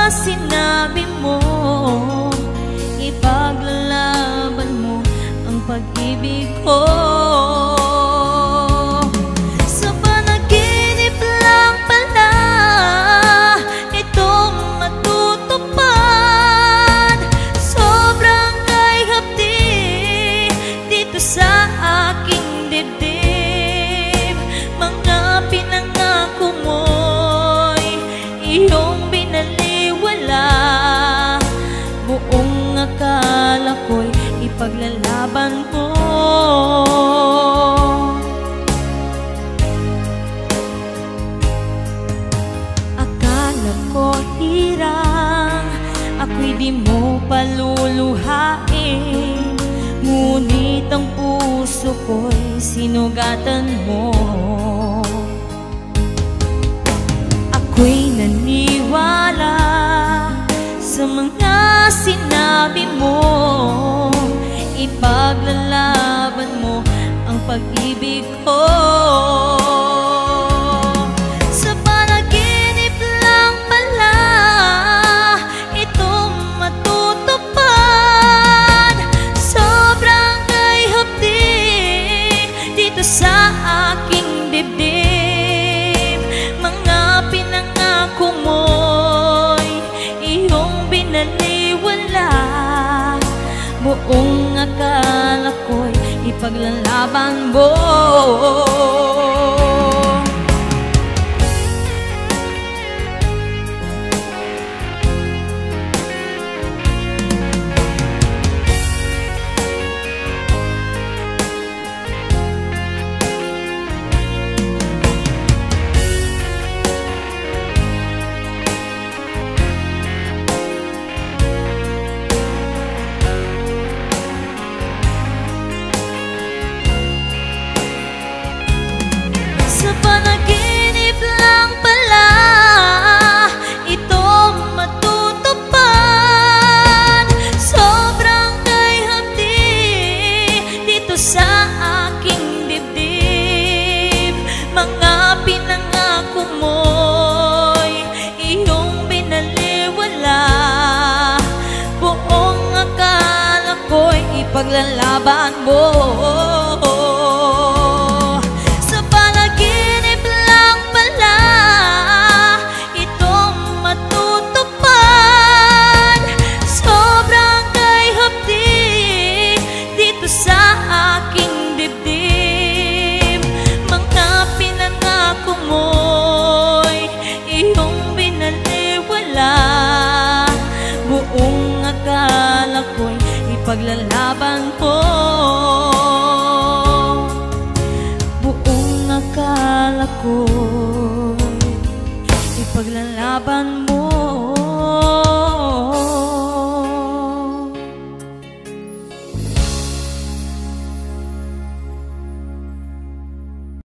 sinabi mo, ipaglalaban mo ang pag-ibig ko. Sa panaginip lang pala itong matutupad. Sobrang kay hapdi dito sa aking dibdib. Mga pinangako mo'y iyong binaliwala. Buong akala ko'y ipaglalaban mo. Akala ko hirang ako'y di mo paluluhain, ngunit ang puso ko'y sinugatan mo. Ako'y naniwala sa mga sinabi mo, ipaglalaban mo ang pag-ibig ko. Sa panaginip lang pala itong matutupad. Sobrang kay hapdi dito sa aking dibdib. Mga pinangako mo'y iyong binaliwala. Buong akala ko'y ipaglalaban mo.